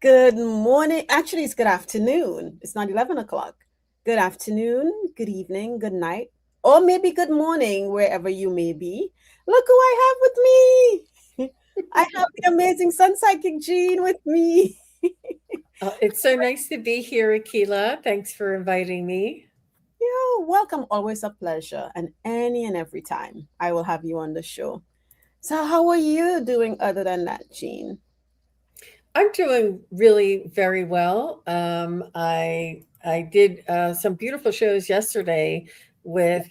Good morning. Actually, it's good afternoon. It's not 11 o'clock. Good afternoon, good evening, good night, or maybe good morning, wherever you may be. Look who I have with me. I have the amazing SunPsychic Jean with me. It's so nice to be here, Akela. Thanks for inviting me. You're welcome. Always a pleasure. And any and every time I will have you on the show. So, how are you doing other than that, Jean? I'm doing really very well. I did some beautiful shows yesterday with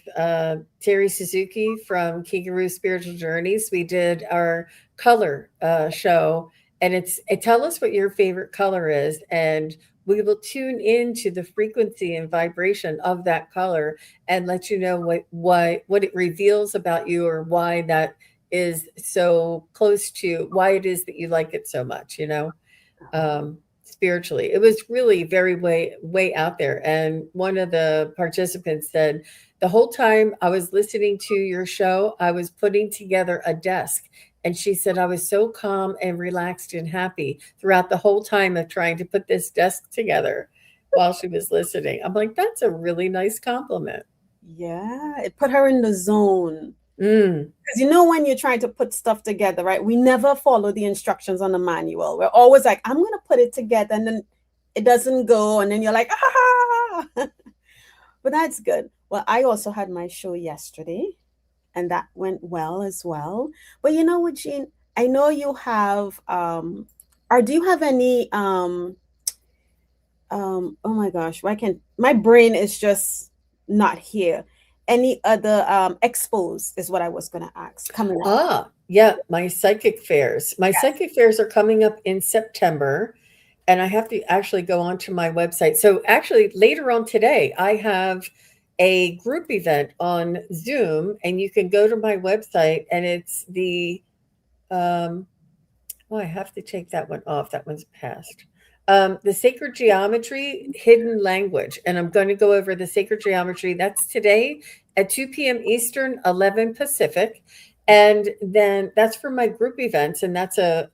Terry Suzuki from Kigaru Spiritual Journeys. We did our color show, and tell us what your favorite color is, and we will tune into the frequency and vibration of that color and let you know what it reveals about you, or why that is so close to why it is that you like it so much, spiritually. It was really very way out there. And one of the participants said, the whole time I was listening to your show, I was putting together a desk. And she said, I was so calm and relaxed and happy throughout the whole time of trying to put this desk together while she was listening. I'm like, that's a really nice compliment. Yeah, it put her in the zone. Mm. Because when you're trying to put stuff together, right? We never follow the instructions on the manual. We're always like, I'm going to put it together, and then it doesn't go. And then you're like, ah. But that's good. Well, I also had my show yesterday, and that went well as well. But you know what, Jean? I know you have, or do you have any, oh my gosh, why can't my brain is just not here? Any other expos is what I was going to ask coming up. Yeah, my psychic fairs. My psychic fairs are coming up in September, and I have to actually go onto my website. So actually later on today, I have a group event on Zoom, and you can go to my website, and it's the oh, I have to take that one off. That one's past. The sacred geometry, hidden language. And I'm going to go over the sacred geometry. That's today at 2 p.m. Eastern, 11 Pacific. And then that's for my group events. And that's a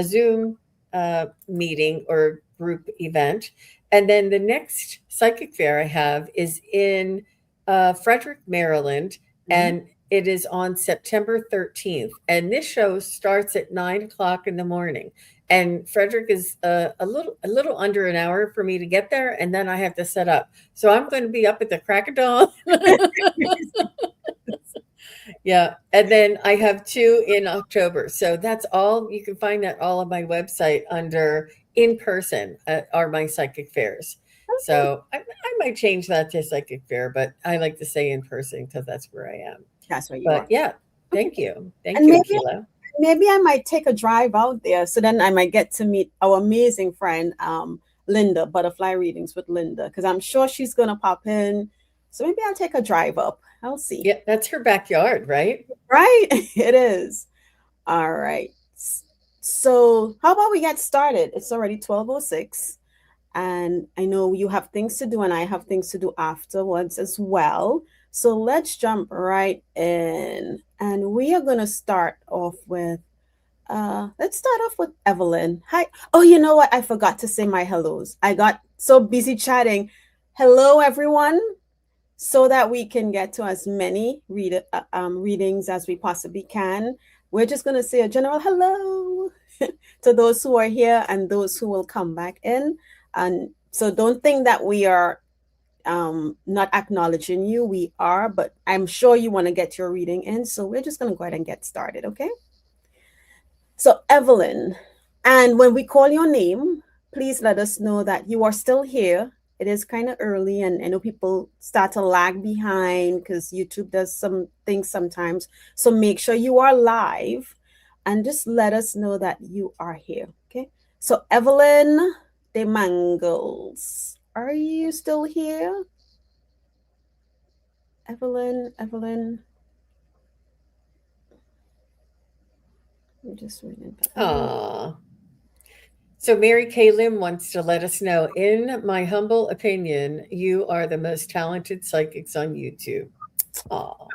Zoom meeting or group event. And then the next psychic fair I have is in Frederick, Maryland. Mhm. And it is on September 13th, and this show starts at 9 o'clock in the morning. And Frederick is a little under an hour for me to get there, and then I have to set up. So I'm going to be up at the crack of dawn. Yeah, and then I have two in October. So that's all. You can find that all on my website under in person are my psychic fairs. Okay, So I might change that to psychic fair, but I like to say in person because that's where I am. that's where you But are. yeah, Okay, thank you. Thank and you, maybe Akela. I might take a drive out there, so then I might get to meet our amazing friend, Linda, Butterfly Readings with Linda, because I'm sure she's gonna pop in. So maybe I'll take a drive up. I'll see. Yeah, that's her backyard, right? Right? It is. All right. So how about we get started? It's already 12:06. And I know you have things to do, and I have things to do afterwards as well. So let's jump right in. And we are going to start off with, let's start off with Evelyn. Hi. Oh, you know what? I forgot to say my hellos. I got so busy chatting. Hello, everyone, so that we can get to as many readings as we possibly can. We're just going to say a general hello to those who are here and those who will come back in. And so don't think that we are not acknowledging you. We are, but I'm sure you want to get your reading in. So we're just going to go ahead and get started, okay? So, Evelyn, and when we call your name, please let us know that you are still here. It is kind of early, and I know people start to lag behind because YouTube does some things sometimes. So make sure you are live and just let us know that you are here. Okay. So, Evelyn de Mangles, are you still here? Evelyn, I'm just reading. Evelyn. Aw. So Mary Kay Lim wants to let us know, in my humble opinion, you are the most talented psychics on YouTube. Aw.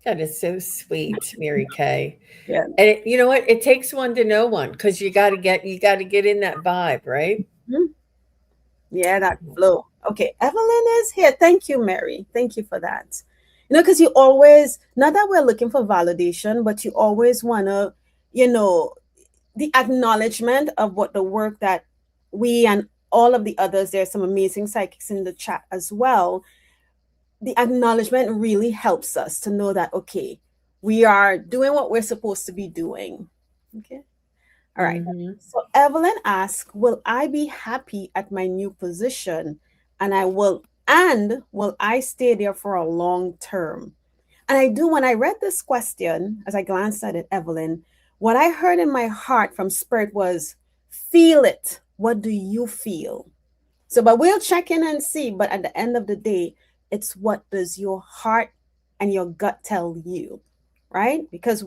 That is so sweet, Mary Kay. Yeah. And you know what? It takes one to know one because you got to get in that vibe, right? Mhm. Yeah, that flow. Okay, Evelyn is here. Thank you, Mary. Thank you for that. Because you always, not that we're looking for validation, but you always want to, you know, the acknowledgement of what the work that we and all of the others, there's some amazing psychics in the chat as well. The acknowledgement really helps us to know that, okay, we are doing what we're supposed to be doing. Okay. All right. Hmm. So Evelyn asks, will I be happy at my new position? And will I stay there for a long term? And I do, when I read this question, as I glanced at it, Evelyn, what I heard in my heart from Spirit was, feel it. What do you feel? So, but we'll check in and see. But at the end of the day, it's what does your heart and your gut tell you, right? Because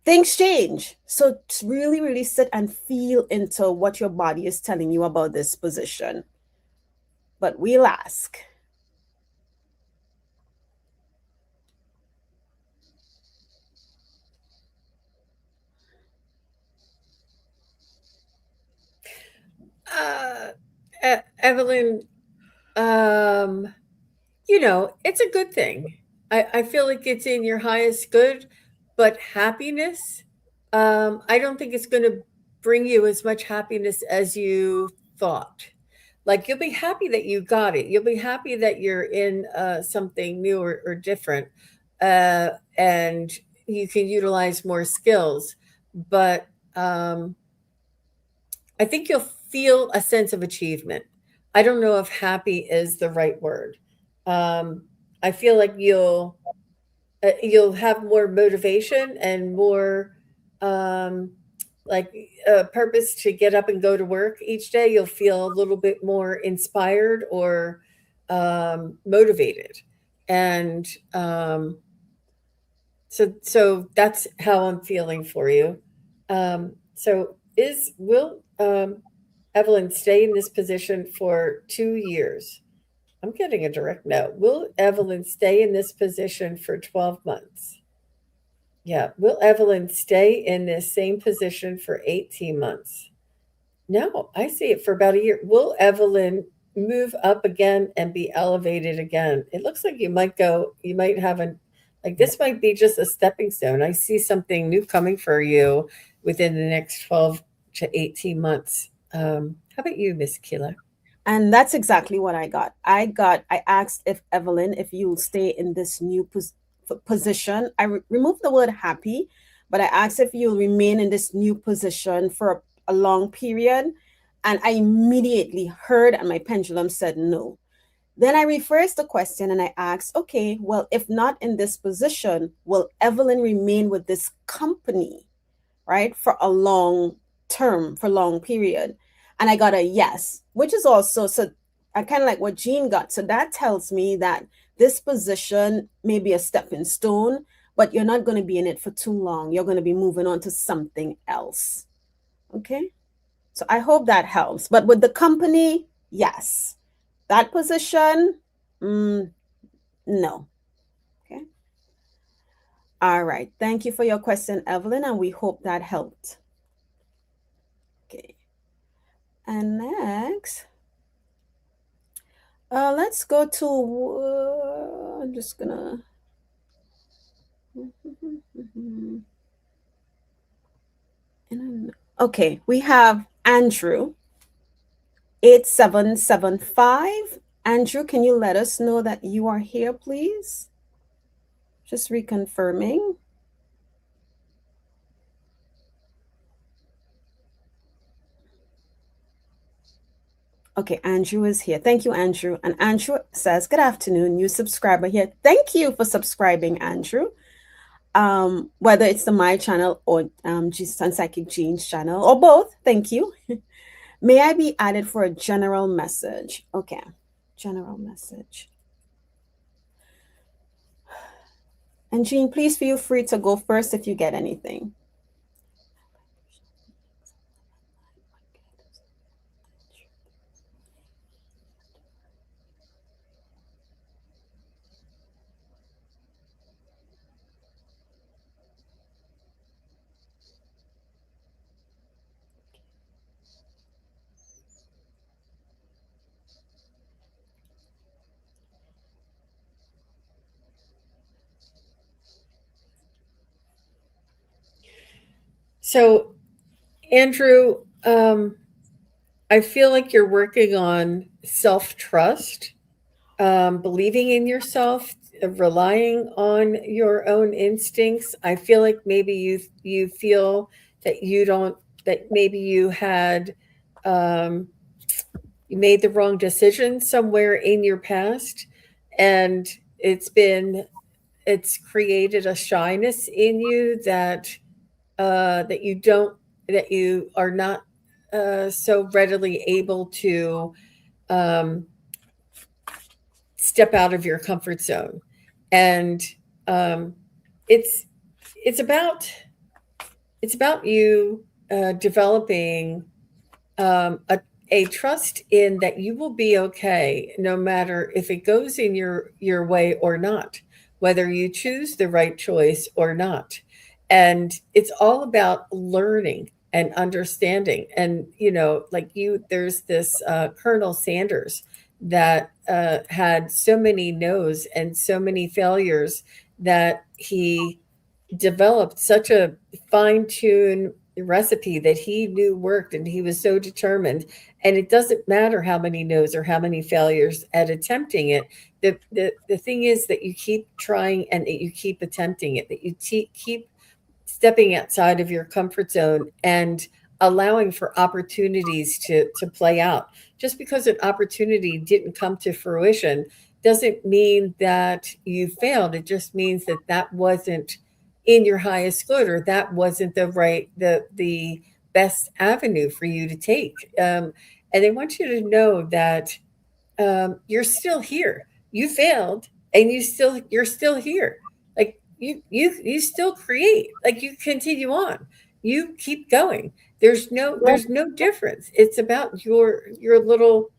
things change. So really, really sit and feel into what your body is telling you about this position. But we'll ask. Uh, Evelyn, um, it's a good thing. I feel like it's in your highest good, but happiness, I don't think it's going to bring you as much happiness as you thought. Like you'll be happy that you got it. You'll be happy that you're in something new or different, and you can utilize more skills. But I think you'll feel a sense of achievement. I don't know if happy is the right word. Um, I feel like you'll have more motivation and more um, like purpose to get up and go to work each day. You'll feel a little bit more inspired or motivated, and so that's how I'm feeling for you. So is will Evelyn stay in this position for 2 years? I'm getting a direct no. Will Evelyn stay in this position for 12 months? Yeah. Will Evelyn stay in this same position for 18 months? No, I see it for about a year. Will Evelyn move up again and be elevated again? It looks like you might have like this might be just a stepping stone. I see something new coming for you within the next 12 to 18 months. How about you, Miss Keeler? And that's exactly what I got. I asked if Evelyn, if you'll stay in this new position. I removed the word happy, but I asked if you'll remain in this new position for a long period. And I immediately heard, and my pendulum said no. Then I rephrased the question and I asked, okay, well, if not in this position, will Evelyn remain with this company, right, for a long term, for long period? And I got a yes, which is also, so I kind of like what Jean got. So that tells me that this position may be a stepping stone, but you're not going to be in it for too long. You're going to be moving on to something else. Okay. So I hope that helps. But with the company, yes. That position, mm, no. Okay. All right. Thank you for your question, Evelyn, and we hope that helped. Okay. And next, let's go to, I'm just gonna, okay, we have Andrew, 8775. Andrew, can you let us know that you are here, please? Just reconfirming. Okay, Andrew is here. Thank you, Andrew. And Andrew says, good afternoon, new subscriber here. Thank you for subscribing, Andrew. Whether it's the my channel or SunPsychic Jean's channel or both, thank you. May I be added for a general message? Okay, general message. And Jean, please feel free to go first if you get anything. So, Andrew, um, I feel like you're working on self trust, believing in yourself, relying on your own instincts. I feel like maybe you feel that you don't that maybe um, you made the wrong decision somewhere in your past, and it's created a shyness in you that you don't that you are not so readily able to um, step out of your comfort zone, and um, it's it's about it's about you developing um, a, a trust in that you will be okay no matter if it goes in your way or not, whether you choose the right choice or not. And it's all about learning and understanding. And like there's this Colonel Sanders that had so many no's and so many failures that he developed such a fine-tuned recipe that he knew worked, and he was so determined. And it doesn't matter how many no's or how many failures at attempting it. The thing is that you keep trying and that you keep attempting it, that you keep stepping outside of your comfort zone and allowing for opportunities to play out. Just because an opportunity didn't come to fruition doesn't mean that you failed. It just means that that wasn't in your highest good, or that wasn't the best avenue for you to take. And they want you to know that you're still here. You failed, and you're still here. Like you still create. Like you continue on. You keep going. There's no difference. It's about your little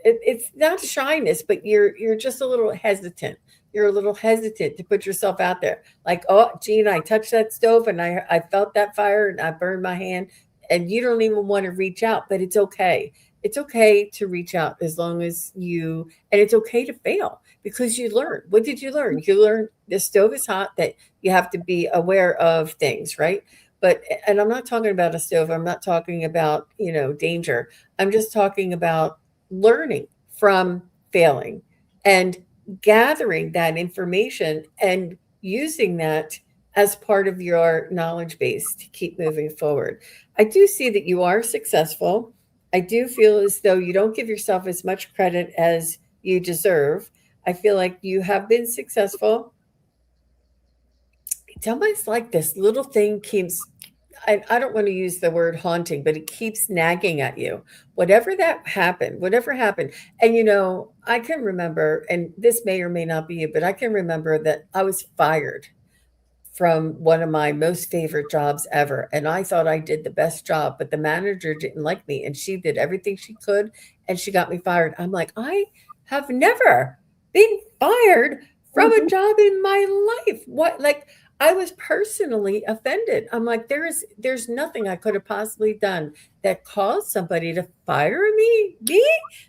it's not shyness, but you're just a little hesitant. You're a little hesitant to put yourself out there. Like, oh, Gene, I touched that stove and I felt that fire and I burned my hand. And you don't even want to reach out, but it's okay. It's okay to reach out as long as and it's okay to fail because you learn. What did you learn? You learned the stove is hot, that you have to be aware of things, right? But, and I'm not talking about a stove. I'm not talking about, danger. I'm just talking about learning from failing and gathering that information and using that as part of your knowledge base to keep moving forward. I do see that you are successful. I do feel as though you don't give yourself as much credit as you deserve. I feel like you have been successful. It's almost like this little thing keeps, I don't want to use the word haunting, but it keeps nagging at you. Whatever happened. And I can remember, and this may or may not be you, but I can remember that I was fired from one of my most favorite jobs ever. And I thought I did the best job, but the manager didn't like me and she did everything she could and she got me fired. I'm like, I have never been fired from a Mhm. job in my life. What, like, I was personally offended. I'm like, there's nothing I could have possibly done that caused somebody to fire me.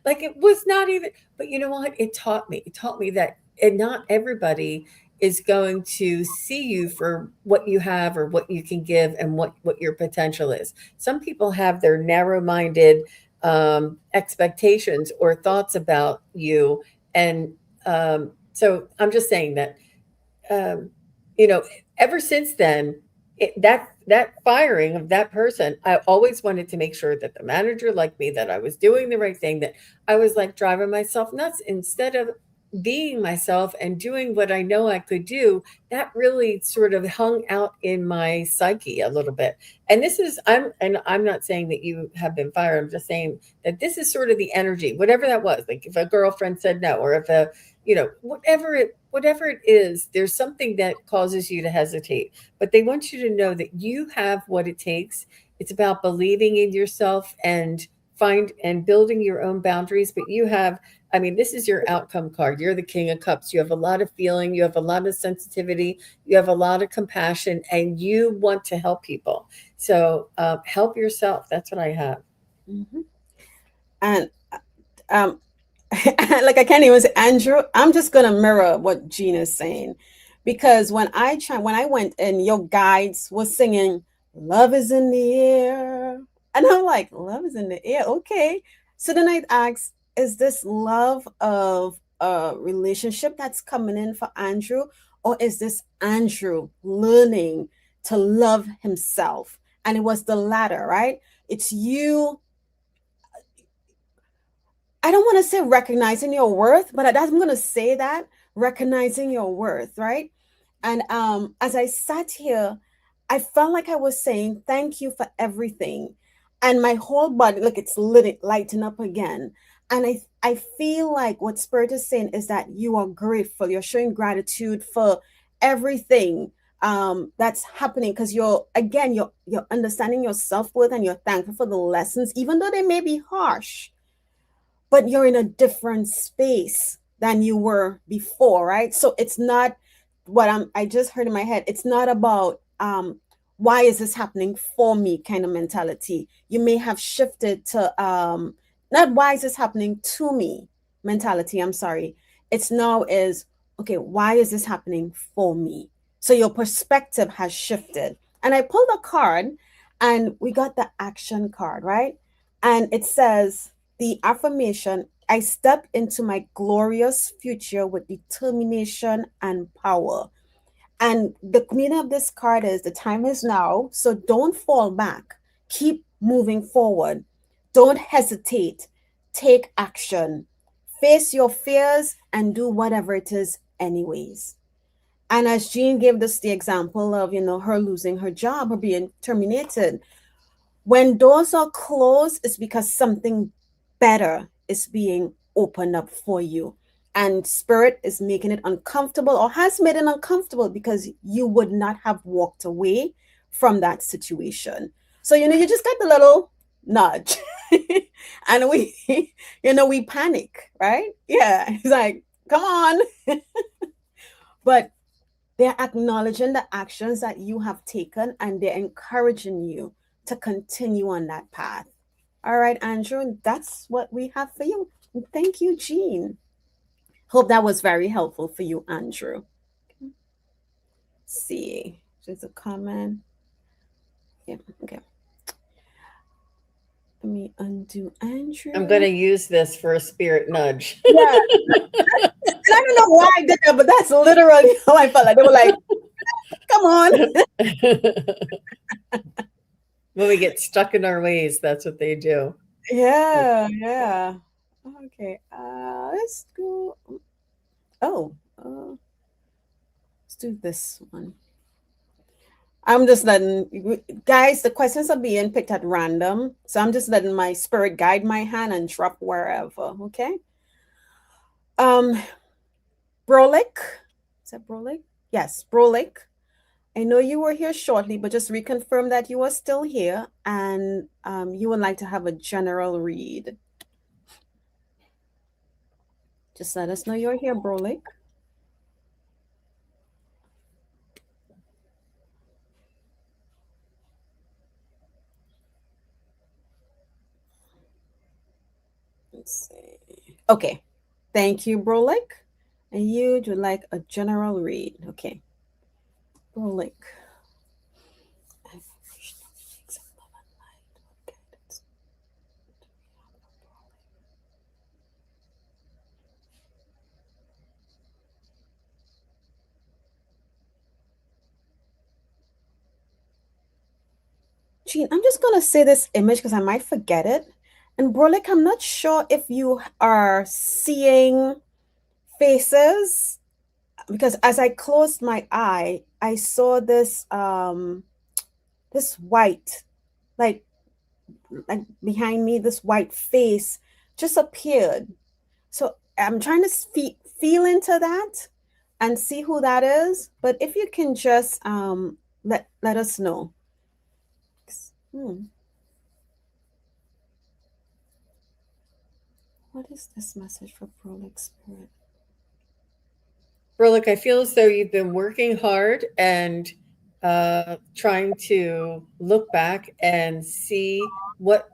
Like it was not even, but you know what? It taught me that, and not everybody is going to see you for what you have or what you can give and what your potential is. Some people have their narrow-minded expectations or thoughts about you, and so I'm just saying that um, you know, ever since then, that firing of that person, I always wanted to make sure that the manager liked me, that I was doing the right thing, that I was like driving myself nuts instead of being myself and doing what I know I could do. That really sort of hung out in my psyche a little bit. And I'm not saying that you have been fired. I'm just saying that this is sort of the energy, whatever that was. Like if a girlfriend said no, or if a whatever it is, there's something that causes you to hesitate, but they want you to know that you have what it takes. It's about believing in yourself and building your own boundaries. But you have, I mean, this is your outcome card. You're the king of cups. You have a lot of feeling, you have a lot of sensitivity, you have a lot of compassion, and you want to help people. So help yourself. That's what I have. Mhm. And um, like I can't even say Andrew. I'm just gonna mirror what Gina's saying, because when I went and your guides was singing love is in the air. And I'm like, love is in the air. Okay. So then I'd ask, is this love of a relationship that's coming in for Andrew? Or is this Andrew learning to love himself? And it was the latter, right? It's you. I don't want to say recognizing your worth, but I'm going to say that recognizing your worth, right? And as I sat here, I felt like I was saying thank you for everything, and my whole body, like it's lit, lighting up again. And I feel like what Spirit is saying is that you are grateful. You're showing gratitude for everything that's happening, because you're understanding your self worth, and you're thankful for the lessons, even though they may be harsh, but you're in a different space than you were before, right? So it's not I just heard in my head, it's not about why is this happening for me kind of mentality. You may have shifted to not why is this happening to me mentality. I'm sorry. It's now is okay, why is this happening for me? So your perspective has shifted. And I pulled a card and we got the action card, right? And it says, the affirmation, I step into my glorious future with determination and power. And the meaning of this card is the time is now. So don't fall back. Keep moving forward. Don't hesitate. Take action. Face your fears and do whatever it is, anyways. And as Jean gave us the example of, her losing her job or being terminated, when doors are closed, it's because something better is being opened up for you. And Spirit is making it uncomfortable, or has made it uncomfortable, because you would not have walked away from that situation. So, you just got the little nudge. And we panic, right? Yeah. It's like, come on. But they're acknowledging the actions that you have taken, and they're encouraging you to continue on that path. All right, Andrew, and that's what we have for you. Thank you, Jean. Hope that was very helpful for you, Andrew. Let's see, there's a comment. Yeah, okay. Let me undo I'm going Andrew. to use this for a spirit nudge. Yeah, and I don't know why I did that, but that's literally how I felt. Like they were like, "Come on." When we get stuck in our ways, that's what they do. Like, Yeah, yeah. Okay, let's go. Oh, let's do this one. I'm just letting guys, the questions are being picked at random. So I'm just letting my spirit guide my hand and drop wherever. Okay. Um, Brolic. Is that Brolic? Yes, Brolic. I know you were here shortly, but just reconfirm that you are still here, and you would like to have a general read. Just let us know you're here, Brolic. Let's see. Okay. Thank you, Brolic. And you would like a general read. Okay. Brolic. Gene, I'm just gonna say this image because I might forget it. And Brolic, I'm not sure if you are seeing faces, because as I closed my eye, I saw this white, like like behind me, this white face just appeared. So I'm trying to feel into that and see who that is. But if you can just let us know. Hmm. What is this message for Prolix Spirit? Berlick, I feel as though you've been working hard and trying to look back and see what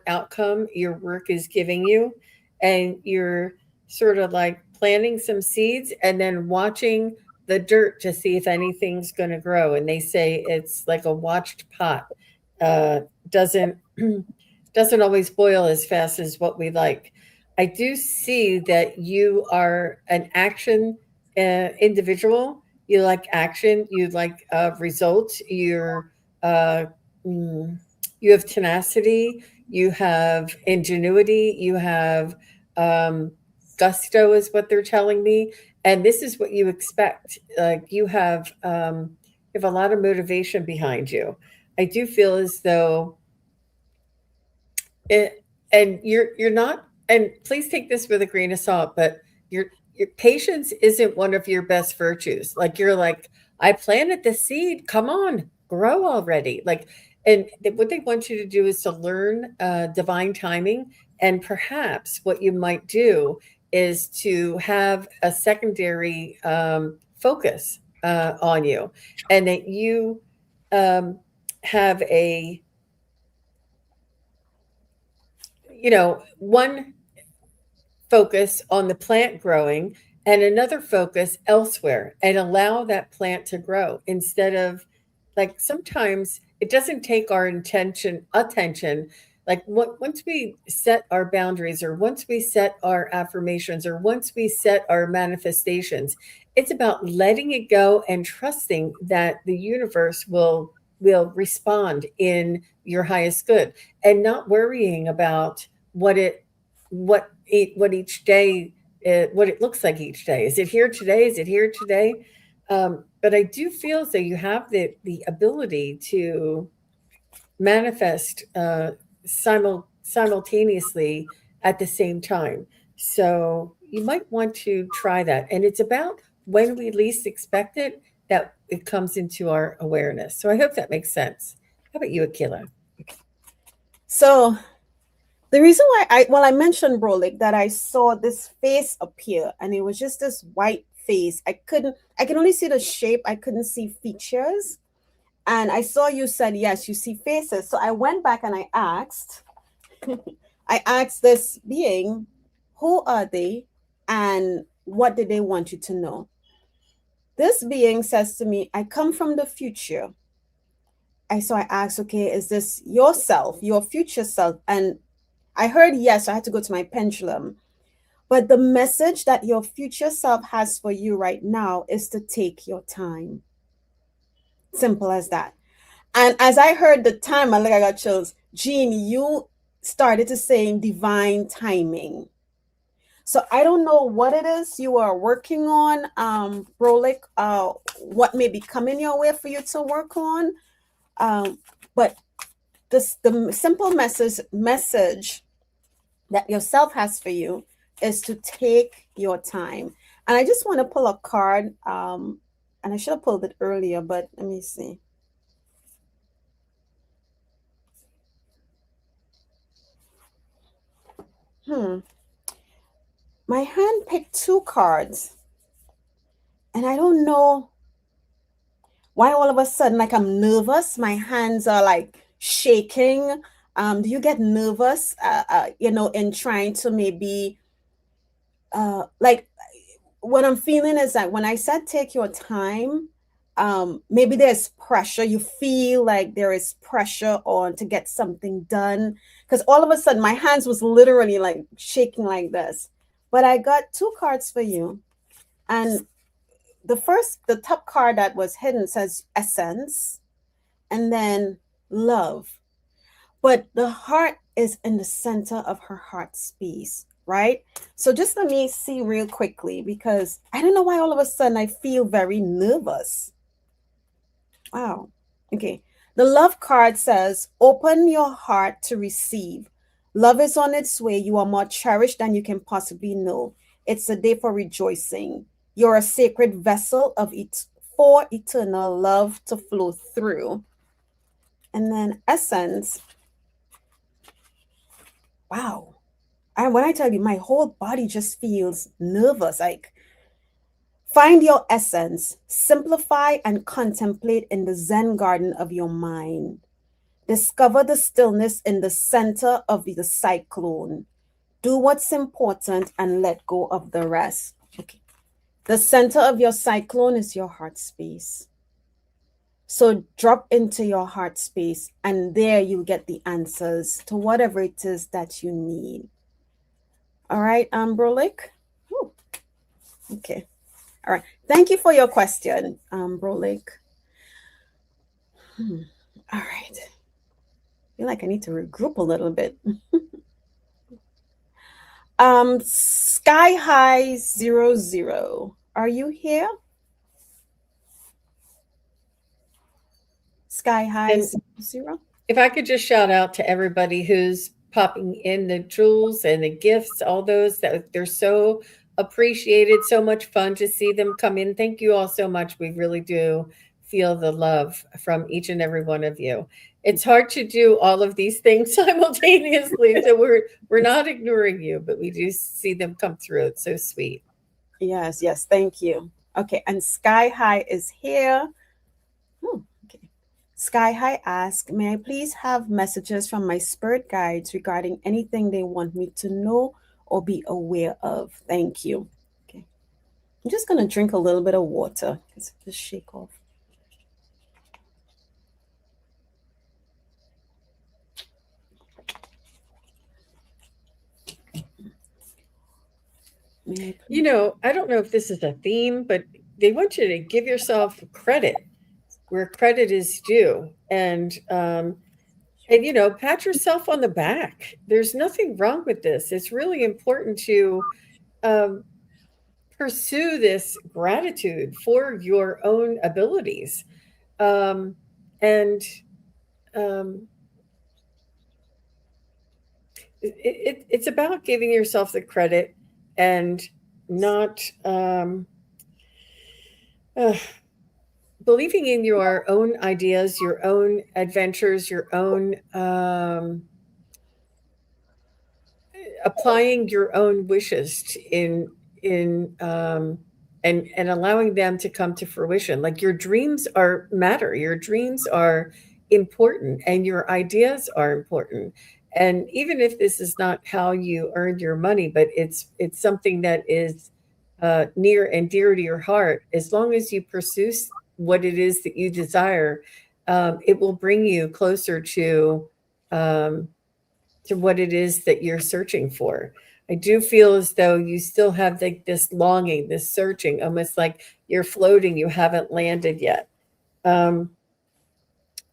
outcome your work is giving you, and you're sort of like planting some seeds and then watching the dirt to see if anything's going to grow, and they say it's like a watched pot. Uh, doesn't doesn't always boil as fast as what we like. I do see that you are an action individual. You like action. You like results. Uh, mm, you have tenacity. You have ingenuity. You have um, gusto, is what they're telling me, and this is what you expect. Like you have a lot of motivation behind you. I do feel as though it, and you're not, and please take this with a grain of salt, but your your patience isn't one of your best virtues. Like you're like, I planted the seed, come on, grow already. Like, and what they want you to do is to learn divine timing, and perhaps what you might do is to have a secondary focus on you, and that you um, have a, one focus on the plant growing and another focus elsewhere, and allow that plant to grow instead of, like, sometimes it doesn't take our attention. Like, once we set our boundaries, or once we set our affirmations, or once we set our manifestations, it's about letting it go and trusting that the universe will respond in your highest good, and not worrying about what it what each day, what it looks like each day. Is it here today? Is it here today? But I do feel as though you have the ability to manifest simultaneously at the same time. So you might want to try that. And it's about when we least expect it that it comes into our awareness. So I hope that makes sense. How about you, Akela? So the reason why I mentioned, bro, like that I saw this face appear and it was just this white face. I can only see the shape. I couldn't see features. And I saw you said, yes, you see faces. So I went back and I asked this being, who are they and what did they want you to know? This being says to me, I come from the future. I asked, okay, is this yourself, your future self? And I heard yes, so I had to go to my pendulum. But the message that your future self has for you right now is to take your time. Simple as that. And as I heard the time, I got chills. Jean, you started to saying divine timing. So I don't know what it is you are working on, Brolic, what may be coming your way for you to work on. But the simple message that yourself has for you is to take your time. And I just want to pull a card. And I should have pulled it earlier, but let me see. My hand picked two cards, and I don't know why all of a sudden, like, I'm nervous. My hands are like shaking. Do you get nervous, in trying to maybe, like, what I'm feeling is that when I said take your time, maybe there's pressure. You feel like there is pressure on to get something done. Because all of a sudden, my hands was literally like shaking like this. But I got two cards for you. And the top card that was hidden says essence, and then love. But the heart is in the center of her heart space, right? So just let me see real quickly, because I don't know why all of a sudden I feel very nervous. Wow. Okay. The love card says, open your heart to receive. Love is on its way. You are more cherished than you can possibly know. It's a day for rejoicing. You're a sacred vessel for eternal love to flow through. And then essence. Wow. And when I tell you, my whole body just feels nervous. Like, find your essence, simplify and contemplate in the Zen garden of your mind. Discover the stillness in the center of the cyclone. Do what's important and let go of the rest. Okay. The center of your cyclone is your heart space. So drop into your heart space, and there you'll get the answers to whatever it is that you need. All right, Brolik? Ooh, okay. All right. Thank you for your question, Brolik. All right. I feel like I need to regroup a little bit. Sky High 00. Are you here? Sky High And 00. if I could just shout out to everybody who's popping in the jewels and the gifts, all those that they're so appreciated, so much fun to see them come in. Thank you all so much. We really do feel the love from each and every one of you. It's hard to do all of these things simultaneously, so we're not ignoring you, but we do see them come through. It's so sweet. Yes, yes, thank you. Okay, and Sky High is here. Okay. Sky High asks, may I please have messages from my spirit guides regarding anything they want me to know or be aware of? Thank you. Okay. I'm just going to drink a little bit of water. Just shake off. I don't know if this is a theme, but they want you to give yourself credit where credit is due, and pat yourself on the back. There's nothing wrong with this. It's really important to um, pursue this gratitude for your own abilities, and um, it's about giving yourself the credit and not uh, believing in your own ideas, your own adventures, your own applying your own wishes in and allowing them to come to fruition. Like your dreams are matter. Your dreams are important, and your ideas are important. And even if this is not how you earned your money, but it's something that is near and dear to your heart, as long as you pursue what it is that you desire, it will bring you closer um, to what it is that you're searching for. I do feel as though you still have like this longing, this searching, almost like you're floating, you haven't landed yet. Um,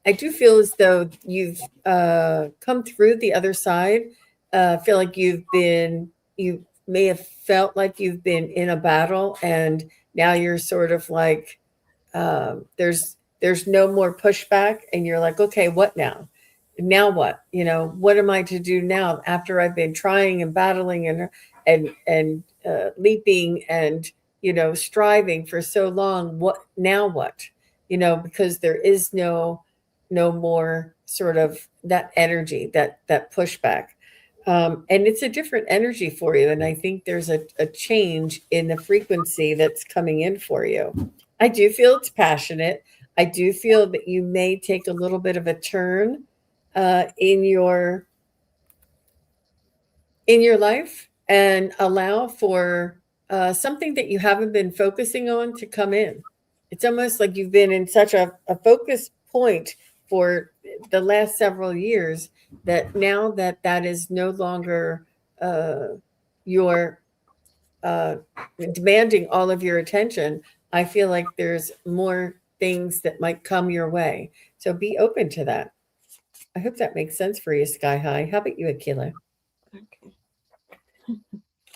I do feel as though you've come through the other side. Feel like you may have felt like you've been in a battle, and now you're sort of like, there's no more pushback, and you're like, okay, what now? Now what? What am I to do now after I've been trying and battling and leaping and striving for so long? What now? What? Because there is no more sort of that energy, that pushback. And it's a different energy for you. And I think there's a change in the frequency that's coming in for you. I do feel it's passionate. I do feel that you may take a little bit of a turn in your life and allow for something that you haven't been focusing on to come in. It's almost like you've been in such a focus point for the last several years that now that is no longer your demanding all of your attention. I feel like there's more things that might come your way. So be open to that. I hope that makes sense for you, Sky High. How about you, Akela? Okay.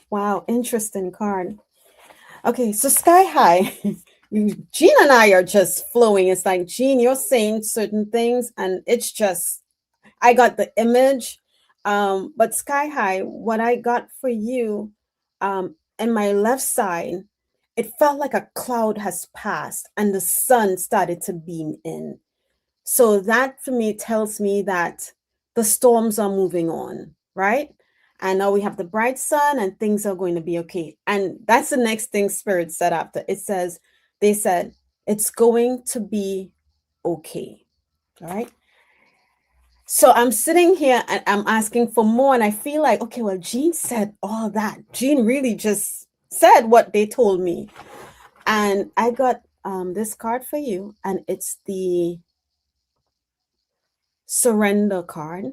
Wow, interesting card. Okay, so Sky High, Jean and I are just flowing. It's like, Jean, you're saying certain things, and it's just, I got the image. But Sky High, what I got for you, in my left side, it felt like a cloud has passed and the sun started to beam in. So that for me tells me that the storms are moving on, right? And now we have the bright sun and things are going to be okay. And that's the next thing Spirit said after. They said, it's going to be okay. All right. So I'm sitting here and I'm asking for more. And I feel like, okay, well, Jean said all that. Jean really just said what they told me. And I got this card for you, and it's the surrender card.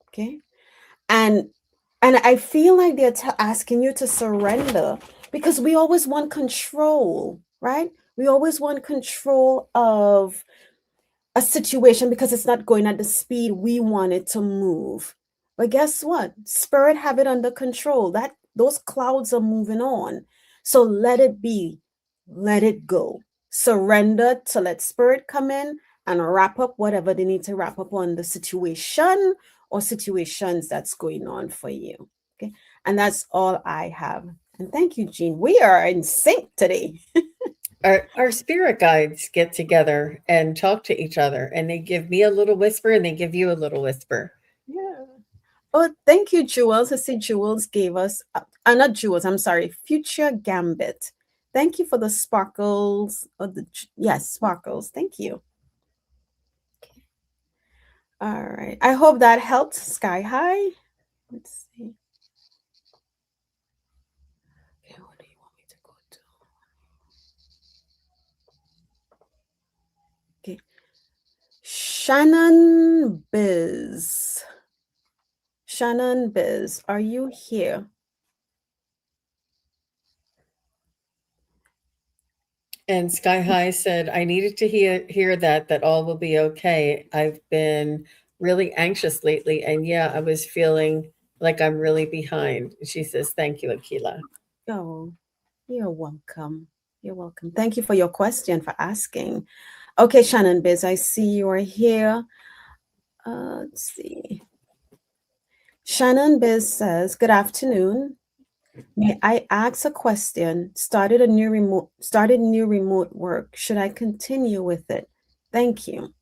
Okay. And I feel like they're asking you to surrender because we always want control, right? We always want control of a situation because it's not going at the speed we want it to move. But guess what? Spirit have it under control. That those clouds are moving on. So let it be. Let it go. Surrender to let spirit come in and wrap up whatever they need to wrap up on the situation or situations that's going on for you. Okay. And that's all I have. And thank you, Jean. We are in sync today. Our spirit guides get together and talk to each other, and they give me a little whisper and they give you a little whisper. Yeah. Oh, thank you, Jules. I see Jules gave us, not Jules, I'm sorry, Future Gambit. Thank you for the sparkles. Yes, sparkles. Thank you. All right. I hope that helped. Sky High. Let's see. Okay, what do you want me to go to? Okay. Shannon Biz. Shannon Biz, are you here? And Sky High said, I needed to hear that all will be okay. I've been really anxious lately, and yeah, I was feeling like I'm really behind. She says, thank you, Akela. Oh, you're welcome. You're welcome. Thank you for your question, for asking. Okay, Shannon Biz, I see you are here. Let's see. Shannon Biz says, "Good afternoon. May I ask a question? Started new remote work. Should I continue with it? Thank you."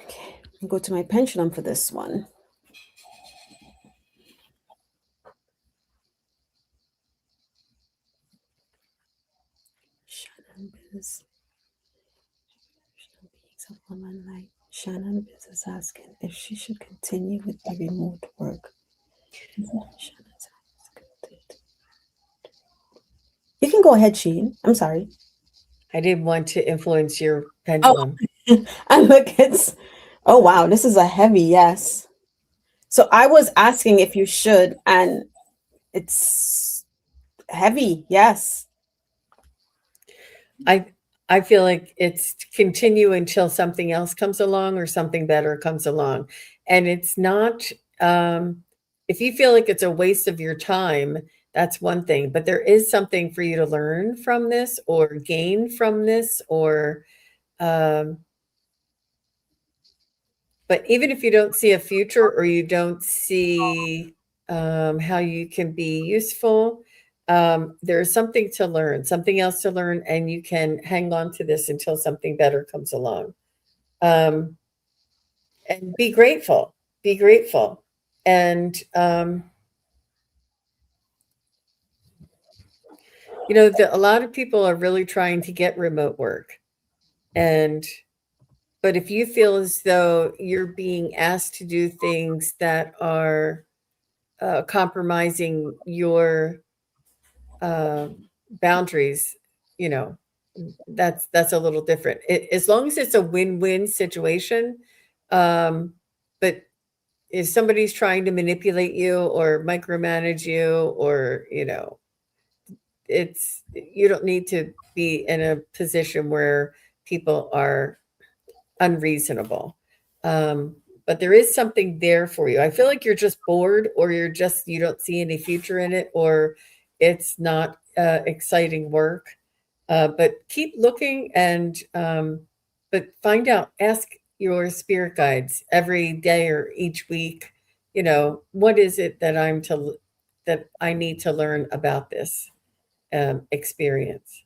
Okay, I'll go to my pendulum for this one. Shannon Biz. Shannon Biz is asking if she should continue with the remote work. You can go ahead, Sheen. I'm sorry. I didn't want to influence your Oh, pendulum. and look, oh wow, this is a heavy yes. So I was asking if you should, and it's heavy, yes. I I feel like it's continue until something else comes along or something better comes along. And it's not um if you feel like it's a waste of your time, that's one thing, but there is something for you to learn from this or gain from this or um but even if you don't see a future or you don't see how you can be useful, there's something to learn, something else to learn, and you can hang on to this until something better comes along. Um, and be grateful. Be grateful. And, a lot of people are really trying to get remote work. And, but if you feel as though you're being asked to do things that are compromising your uh, boundaries, you know, that's a little different. As long as it's a win-win situation, um, but if somebody's trying to manipulate you or micromanage you, or it's you don't need to be in a position where people are unreasonable. Um, but there is something there for you. I feel like you're just bored, or you don't see any future in it, or it's not exciting work. But keep looking, and but find out. Ask your spirit guides every day or each week. What is it that I need to learn about this experience?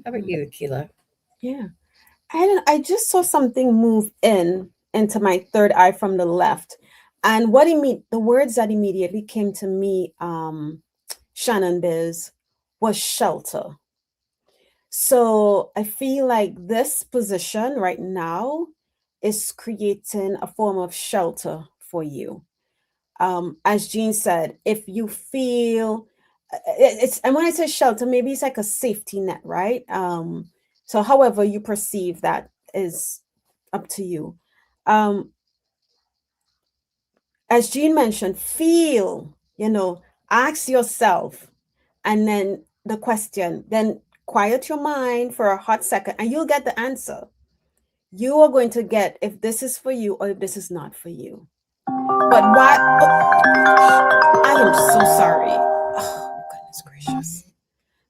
How about you, Akela? Yeah. I just saw something move into my third eye from the left. And the words that immediately came to me, Shannon Biz, was shelter. So I feel like this position right now is creating a form of shelter for you. As Jean said, if you feel it's, and when I say shelter, maybe it's like a safety net, right? So however you perceive that is up to you. Um, as Jean mentioned, feel, ask yourself, and then the question, then quiet your mind for a hot second, and you'll get the answer. You are going to get if this is for you or if this is not for you. But why? Oh, I am so sorry. Oh, goodness gracious.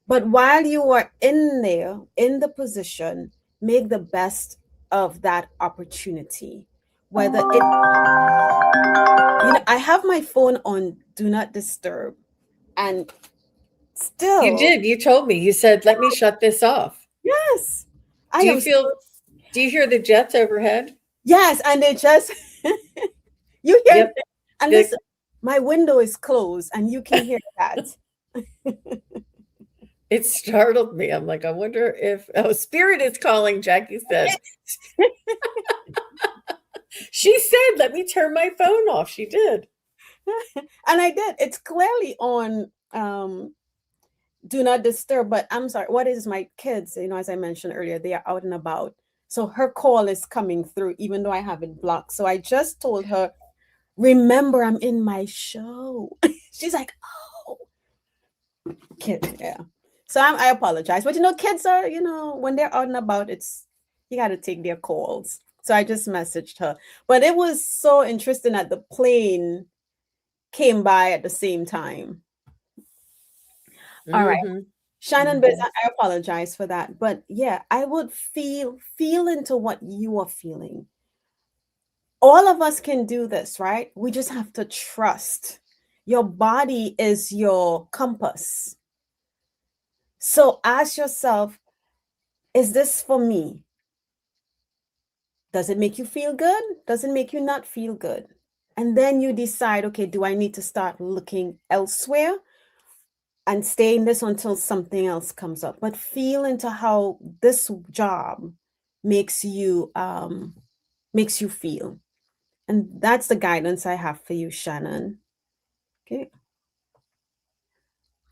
But while you are in there, in the position, make the best of that opportunity. Whether it, I have my phone on do not disturb, and You still, did. You told me. You said, "Let me shut this off." yes, I Do you am so, feel do you hear the jets overhead? yes, and they just, you hear, Yep. and The listen, my window is closed, and you can hear that. It startled me. I'm like, "I wonder if oh, spirit is calling," Jackie said. She said, "Let me turn my phone off." She did. And I did. It's clearly on do not disturb, but I'm sorry, what is my kids, as I mentioned earlier, they are out and about. So her call is coming through, even though I have it blocked. So I just told her, remember, I'm in my show. She's like, oh, kid, yeah. So I apologize. But kids are, when they're out and about, you got to take their calls. So I just messaged her. But it was so interesting that the plane came by at the same time. All right. Mhm. Shannon, but Mhm. I apologize for that. But yeah, I would feel into what you are feeling. All of us can do this, right? We just have to trust. Your body is your compass. So ask yourself, is this for me? Does it make you feel good? Does it make you not feel good? And then you decide, okay, do I need to start looking elsewhere and stay in this until something else comes up? But feel into how this job makes you feel. And that's the guidance I have for you, Shannon. Okay.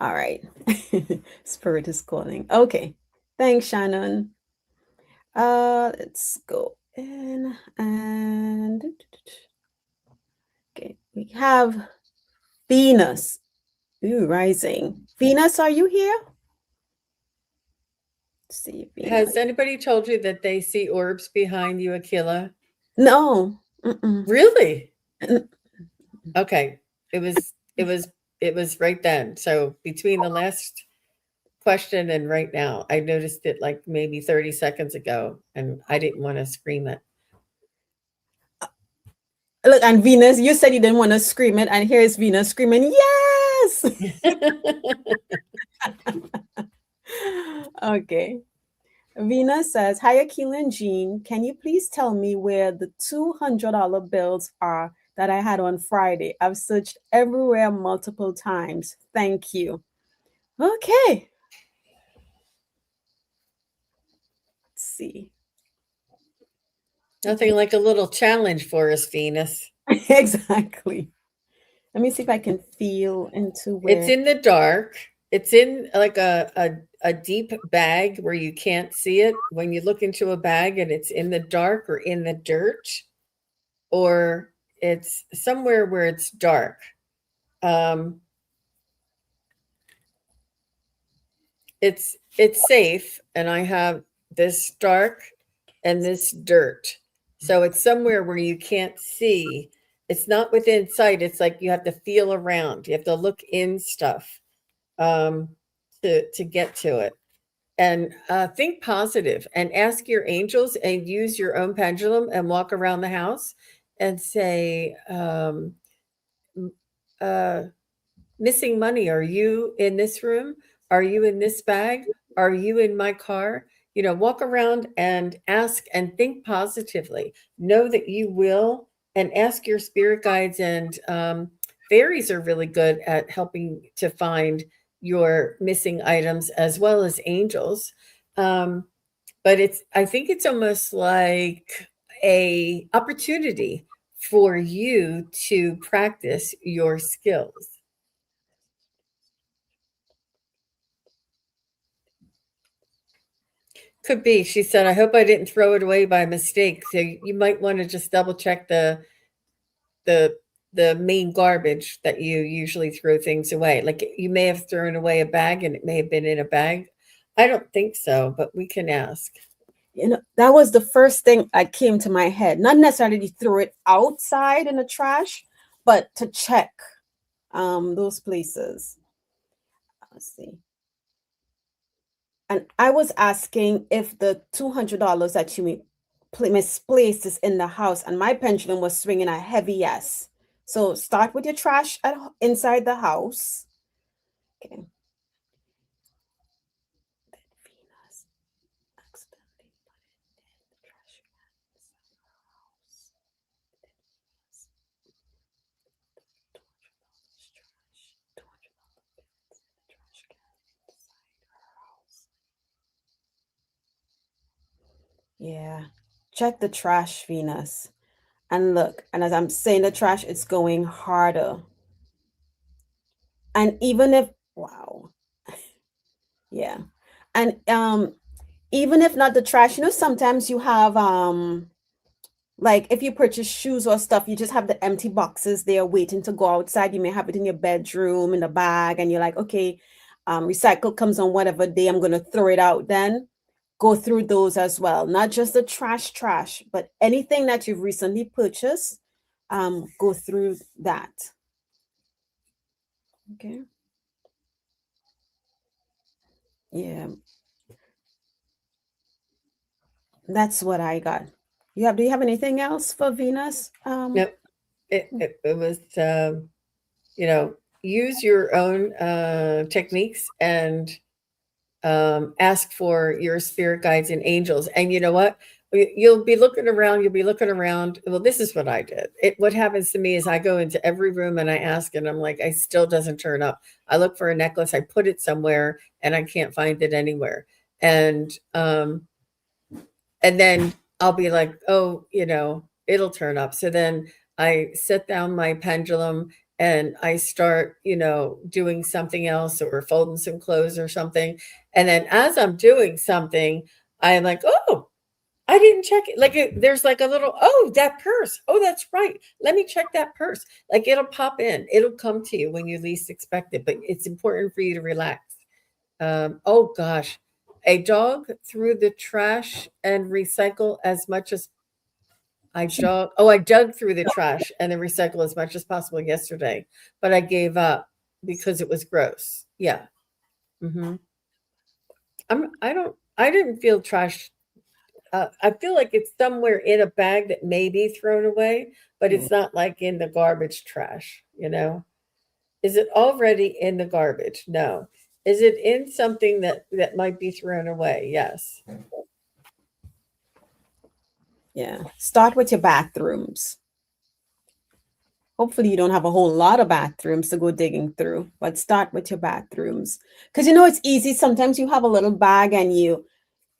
All right. Spirit is calling. Okay. Thanks, Shannon. Let's go in and okay, we have Venus. Ooh, rising. Venus, are you here? Let's see, Venus. Has anybody told you that they see orbs behind you, Akela? No. Mm-mm. Really? Mm. Okay. It was it was it was right then. So between the last question and right now, I noticed it like maybe 30 seconds ago and I didn't want to scream it. Look, and Venus, you said you didn't want to scream it, and here's Venus screaming, yes! Okay. Venus says, hi, Akela and Jean. Can you please tell me where the $200 bills are that I had on Friday? I've searched everywhere multiple times. Thank you. Okay. Let's see. Nothing like a little challenge for us, Venus. Exactly. Let me see if I can feel into It's where. in the dark. It's in like a deep bag where you can't see it. When you look into a bag and it's in the dark or in the dirt, or it's somewhere where it's dark. Um, it's safe, and I have this dark and this dirt. So it's somewhere where you can't see. It's not within sight. It's like you have to feel around. You have to look in stuff um, to get to it. And think positive and ask your angels and use your own pendulum and walk around the house and say, uh, missing money. Are you in this room? Are you in this bag? Are you in my car? Walk around and ask and think positively. Know that you will, and ask your spirit guides and fairies are really good at helping to find your missing items as well as angels. Um, but I think it's almost like a opportunity for you to practice your skills. Could be. She said, "I hope I didn't throw it away by mistake." So you might want to just double check the the main garbage that you usually throw things away. Like you may have thrown away a bag and it may have been in a bag. I don't think so, but we can ask. You know, that was the first thing that came to my head. Not necessarily to throw it outside in the trash, but to check those places. Let's see. And I was asking if the $200 that you misplaced is in the house, and my pendulum was swinging a heavy yes. So start with your trash inside the house. Okay. Yeah. Check the trash, Venus. And look, and as I'm saying the trash, it's going harder. And even if, wow, yeah. And even if not the trash, you know, sometimes you have like if you purchase shoes or stuff, you just have the empty boxes there waiting to go outside. You may have it in your bedroom in the bag, and you're like, okay, recycle comes on whatever day, I'm gonna throw it out then. Go through those as well. Not just the trash, but anything that you've recently purchased, go through that. Okay. Yeah, that's what I got. Do you have anything else for Venus? No, it was, you know, use your own techniques and ask for your spirit guides and angels. And you know what? You'll be looking around. You'll be looking around. Well, this is what I did. What happens to me is I go into every room and I ask, and I'm like, I still doesn't turn up. I look for a necklace. I put it somewhere, and I can't find it anywhere. And and then I'll be like, oh, it'll turn up. So then I set down my pendulum and I start, doing something else or folding some clothes or something. And then as I'm doing something, I'm like, oh, I didn't check it. Like there's like a little, oh, that purse. Oh, that's right. Let me check that purse. Like it'll pop in. It'll come to you when you least expect it. But it's important for you to relax. Oh gosh, a dog threw the trash and recycle as much as I dug through the trash and then recycle as much as possible yesterday, but I gave up because it was gross. Yeah. hmm I didn't feel trash. I feel like it's somewhere in a bag that may be thrown away, but Yeah. it's not like in the garbage trash, you know? Is it already in the garbage? No. Is it in something that might be thrown away? Yes. Yeah. Start with your bathrooms. Hopefully, you don't have a whole lot of bathrooms to go digging through, but start with your bathrooms. Because you know, it's easy. Sometimes you have a little bag and you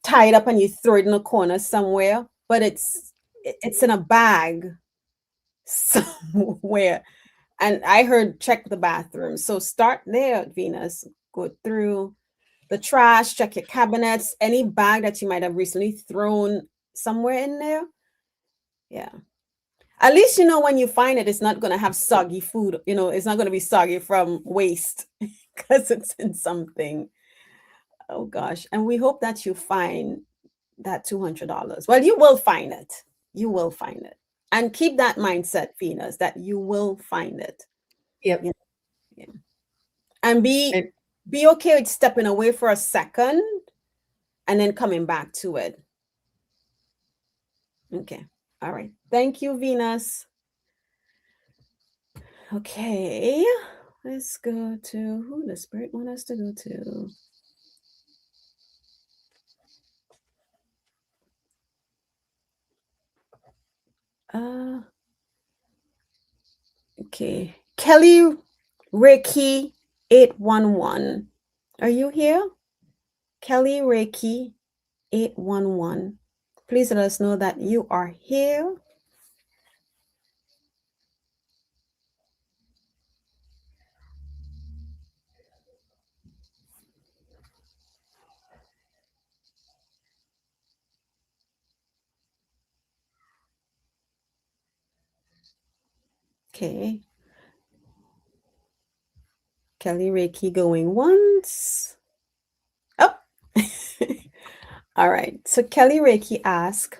tie it up and you throw it in a corner somewhere, but it's in a bag somewhere. And I heard check the bathroom. So start there, Venus. Go through the trash, check your cabinets, any bag that you might have recently thrown somewhere in there. Yeah. At least you know when you find it, it's not going to have soggy food. You know, it's not going to be soggy from waste because it's in something. Oh gosh. And we hope that you find that $200. Well, you will find it. You will find it. And keep that mindset, Venus, that you will find it. Yep. You know, yeah. And And be okay with stepping away for a second and then coming back to it. Okay. All right. Thank you, Venus. Okay. Let's go to who the spirit want us to go to. Uh okay. Kelly Reiki 811. Are you here? Kelly Reiki 811. Please let us know that you are here. Okay. Kelly Reiki going once. Oh. All right. So Kelly Reiki asked,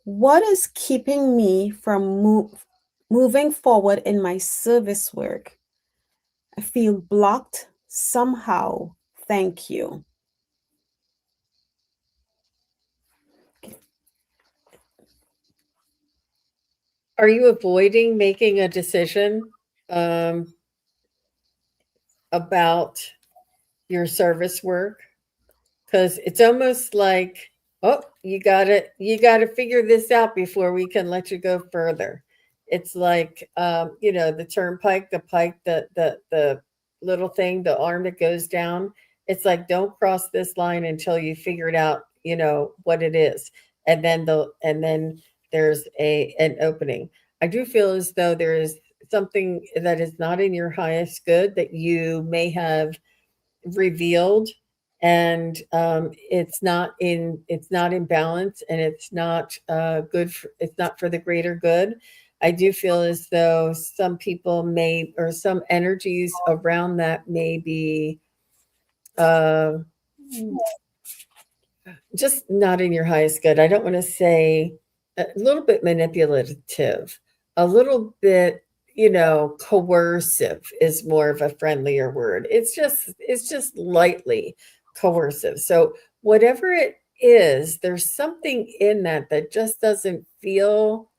what is keeping me from moving forward in my service work? I feel blocked somehow. Thank you. Are you avoiding making a decision um, about your service work? Because it's almost like, oh, you gotta figure this out before we can let you go further. It's like, the turnpike, the pike, the little thing, the arm that goes down. It's like, don't cross this line until you figured out, what it is, and then there's a an opening. I do feel as though there is something that is not in your highest good that you may have revealed, and it's not in balance, and it's not it's not for the greater good. I do feel as though some people may, or some energies around that may be uh, just not in your highest good. I don't want to say, a little bit manipulative, a little bit, coercive is more of a friendlier word. It's just lightly coercive. So whatever it is, there's something in that that just doesn't feel,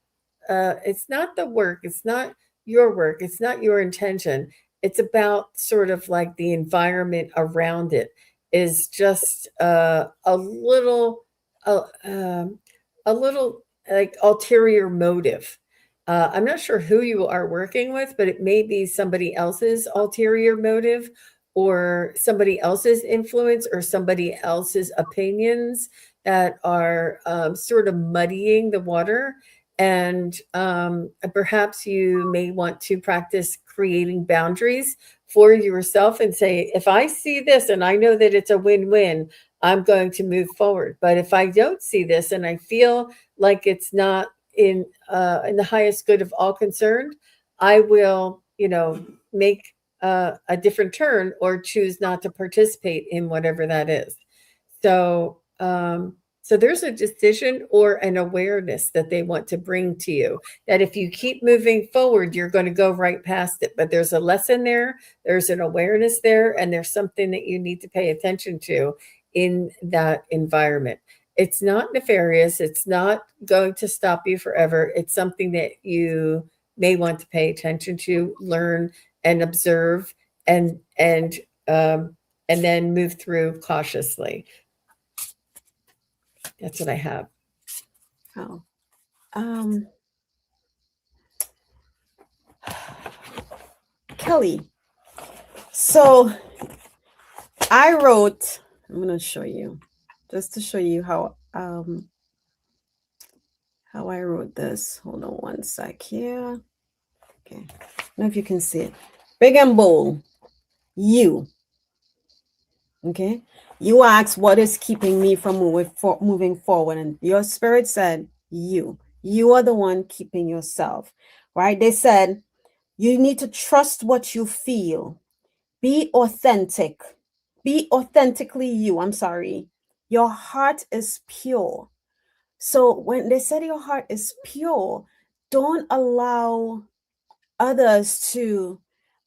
it's not the work, it's not your work, it's not your intention. It's about sort of like the environment around it is just uh, um, a little like ulterior motive. I'm not sure who you are working with, but it may be somebody else's ulterior motive, or somebody else's influence, or somebody else's opinions that are sort of muddying the water. And perhaps you may want to practice creating boundaries for yourself and say, if I see this and I know that it's a win-win, I'm going to move forward. But if I don't see this and I feel like it's not in the highest good of all concerned, I will, make a different turn, or choose not to participate in whatever that is. So, so there's a decision or an awareness that they want to bring to you, that if you keep moving forward, you're going to go right past it. But there's a lesson there, there's an awareness there, and there's something that you need to pay attention to in that environment. It's not nefarious. It's not going to stop you forever. It's something that you may want to pay attention to, learn, and observe, and um, and then move through cautiously. That's what I have. Oh. Um, Kelly. So I wrote, I'm gonna show you, just to show you how I wrote this. Hold on one sec here. Okay. I don't know if you can see it. Big and bold. You. Okay. You asked what is keeping me from moving forward, and your spirit said you. You are the one keeping yourself. Right? They said you need to trust what you feel. Be authentic. Be authentically you. I'm sorry. Your heart is pure. So when they said your heart is pure, don't allow others to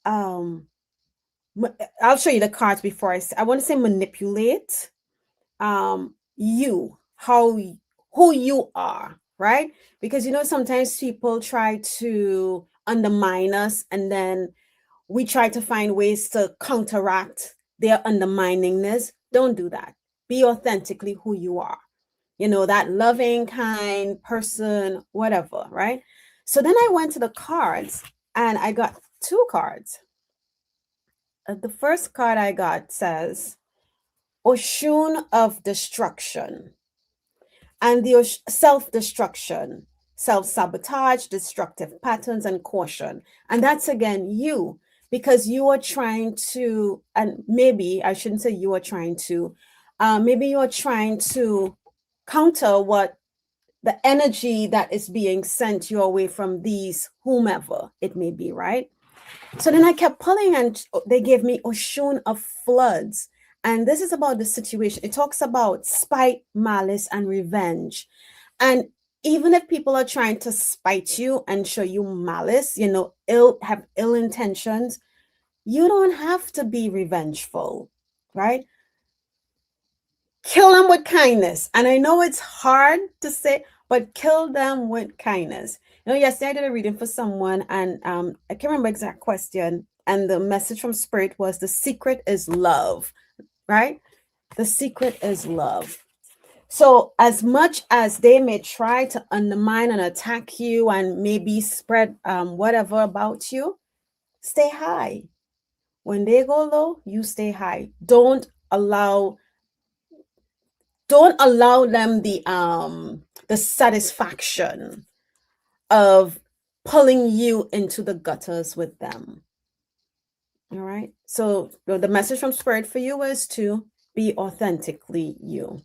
um I'll show you the cards before I want to say manipulate you, who you are, right? Because sometimes people try to undermine us, and then we try to find ways to counteract their underminingness. Don't do that. Be authentically who you are. That loving, kind person, whatever, right? So then I went to the cards and I got two cards. The first card I got says Oshun of Destruction, and the self-destruction, self-sabotage, destructive patterns, and caution. And that's again you, because you are trying to, and maybe I shouldn't say you are trying to, maybe you are trying to counter what the energy that is being sent your way from these whomever it may be, right? So then I kept pulling, and they gave me Oshun of floods. And this is about the situation. It talks about spite, malice, and revenge. And even if people are trying to spite you and show you malice, have ill intentions, you don't have to be revengeful, right? Kill them with kindness. And I know it's hard to say, but kill them with kindness. Yesterday I did a reading for someone, and I can't remember exact question. And the message from Spirit was the secret is love, right? The secret is love. So, as much as they may try to undermine and attack you and maybe spread whatever about you, stay high. When they go low, you stay high. Don't allow them the satisfaction of pulling you into the gutters with them. All right. So the message from Spirit for you is to be authentically you.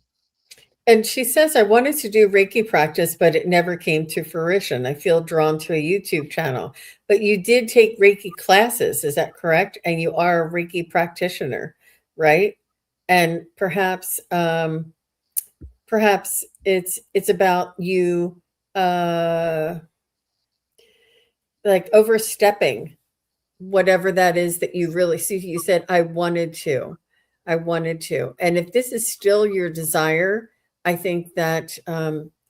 And she says, I wanted to do Reiki practice, but it never came to fruition. I feel drawn to a YouTube channel. But you did take Reiki classes, is that correct? And you are a Reiki practitioner, right? And perhaps it's about you uh like overstepping whatever that is that you really see. You said, I wanted to. And if this is still your desire, I think that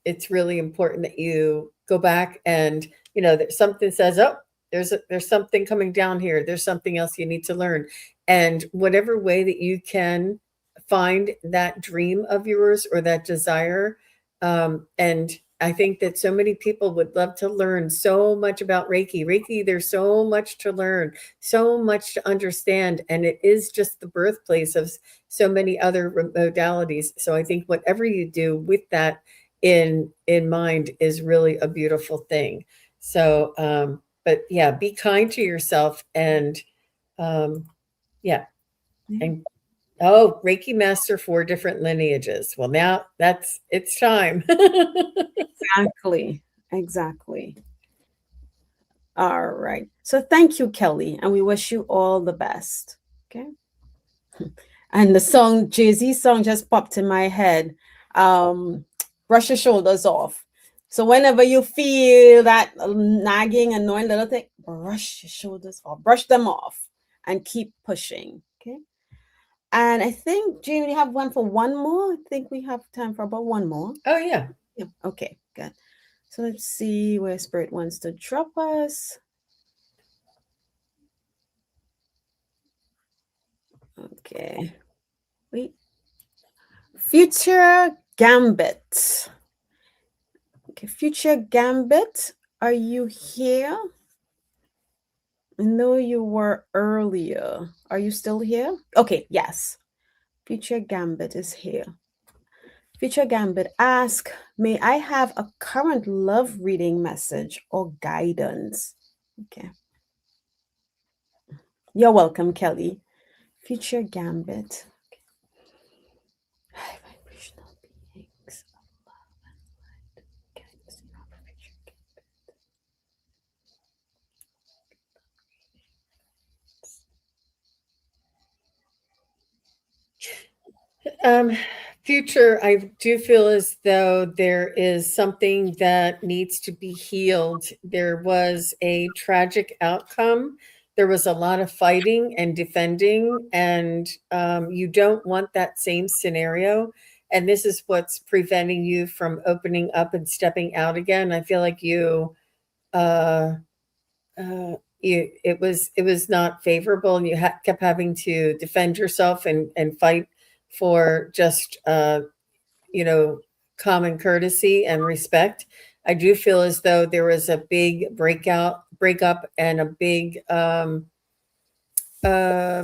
it's really important that you go back and, that something says, oh, there's something coming down here. There's something else you need to learn. And whatever way that you can find that dream of yours or that desire, and I think that so many people would love to learn so much about Reiki. Reiki, there's so much to learn, so much to understand, and it is just the birthplace of so many other modalities. So I think whatever you do with that in mind is really a beautiful thing. So, but yeah, be kind to yourself, and um, yeah, Yeah. and oh, Reiki master, 4 different lineages. Well, now it's time. Exactly. Exactly. All right. So thank you, Kelly, and we wish you all the best. Okay. And the song, Jay-Z song just popped in my head. Um, Brush your shoulders off. So whenever you feel that nagging, annoying little thing, brush your shoulders off, brush them off, and keep pushing. Okay. And I think, Jean, we have one for one more. I think we have time for about one more. Oh yeah. Yeah. Okay. Good. So let's see where Spirit wants to drop us. Okay. Wait. Future Gambit. Okay, Future Gambit, are you here? I know you were earlier. Are you still here? Okay, yes. Future Gambit is here. Future Gambit, ask, may I have a current love reading message or guidance? Okay. You're welcome, Kelly. Future Gambit. High vibrational beings of love and light. Guidance in our future Gambit. Um, Future, I do feel as though there is something that needs to be healed. There was a tragic outcome. There was a lot of fighting and defending, and you don't want that same scenario. And this is what's preventing you from opening up and stepping out again. I feel like uh, it was not favorable, and you kept having to defend yourself and fight for just you know common courtesy and respect. I do feel as though there was a big breakup, and a big um I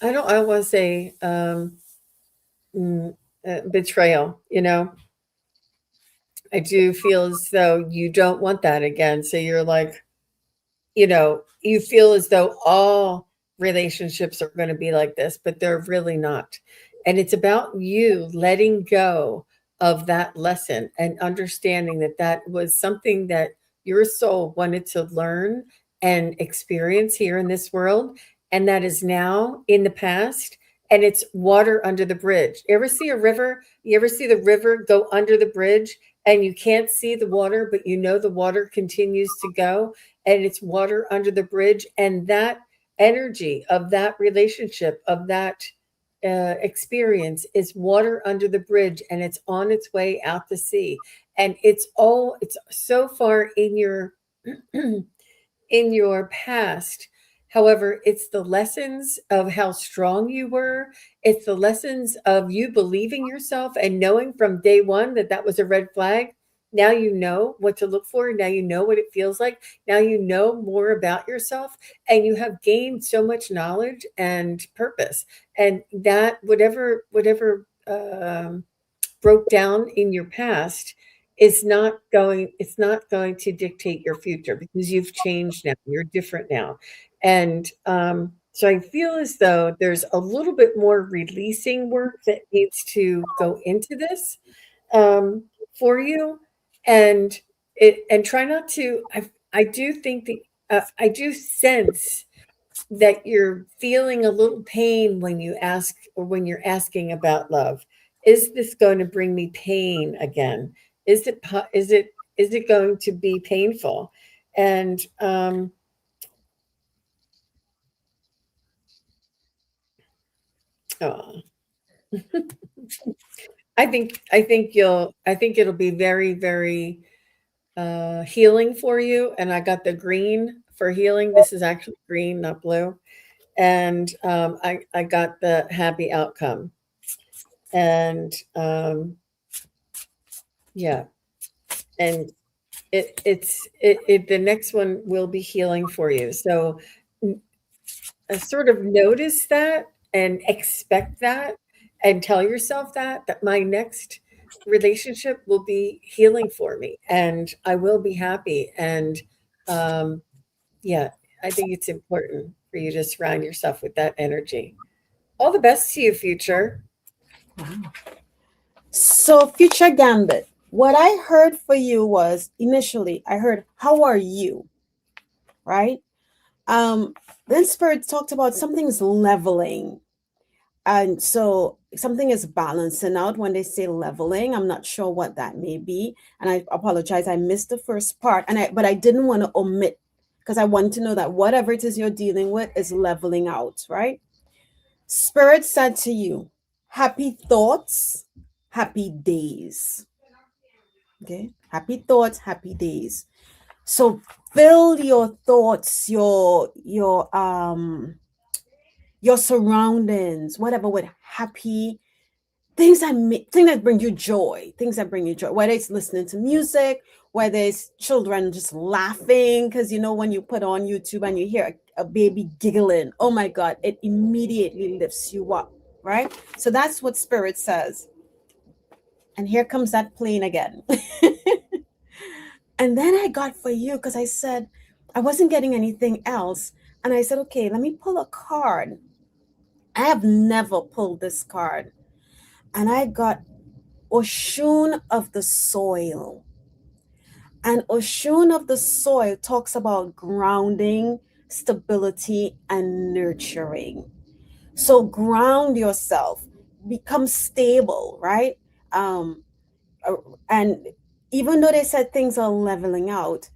don't want to say betrayal. I do feel as though you don't want that again, so you're like, you feel as though all relationships are going to be like this, but they're really not. And it's about you letting go of that lesson, and understanding that that was something that your soul wanted to learn and experience here in this world, and that is now in the past, and it's water under the bridge. You ever see a river? You ever see the river go under the bridge and you can't see the water, but you know the water continues to go, and it's water under the bridge, and that energy of that relationship, of that experience is water under the bridge, and it's on its way out to sea, and it's so far in your in your past. However, it's the lessons of how strong you were. It's the lessons of you believing yourself and knowing from day one that that was a red flag. Now you know what to look for. Now you know what it feels like. Now you know more about yourself, and you have gained so much knowledge and purpose. And that whatever broke down in your past is not going it's not going to dictate your future, because you've changed now, you're different now. And so I feel as though there's a little bit more releasing work that needs to go into this, um, for you. And try not to, I do think that I do sense that you're feeling a little pain when you ask, or when you're asking about love. Is this going to bring me pain again? Is it going to be painful? And oh, I think it'll be very, very healing for you. And I got the green for healing. This is actually green, not blue. And I got the happy outcome. And yeah, and the next one will be healing for you. So sort of notice that and expect that, and tell yourself that my next relationship will be healing for me, and I will be happy. And um, yeah, I think it's important for you to surround yourself with that energy. All the best to you, future. Wow. So, future Gambit, what I heard for you was initially, I heard, how are you? Right? Um, then Spirit talked about something's leveling. And so something is balancing out when they say leveling. I'm not sure what that may be. And I apologize. I missed the first part. But I didn't want to omit, because I want to know that whatever it is you're dealing with is leveling out, right? Spirit said to you, happy thoughts, happy days. Okay. Happy thoughts, happy days. So fill your thoughts, your surroundings, whatever, with happy things that bring you joy, things that bring you joy, whether it's listening to music, whether it's children just laughing, because when you put on YouTube and you hear a baby giggling, oh my god, it immediately lifts you up, right? So that's what Spirit says. And here comes that plane again. And then I got for you, because I said I wasn't getting anything else, and I said, okay, let me pull a card. I have never pulled this card, and I got Oshun of the soil. And Oshun of the soil talks about grounding, stability, and nurturing. So ground yourself, become stable, right? Um, uh, and even though they said things are leveling out,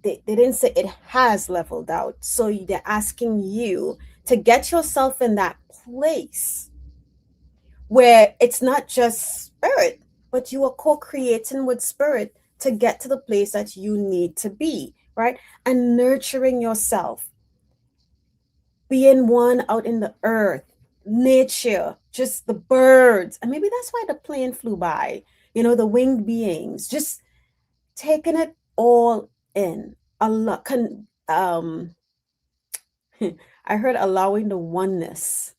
they didn't say it has leveled out. So they're asking you to get yourself in that place where it's not just spirit, but you are co creating with spirit to get to the place that you need to be, right? And nurturing yourself, being one out in the earth, nature, just the birds. And maybe that's why the plane flew by, the winged beings, just taking it all in. A lot. I heard allowing the oneness.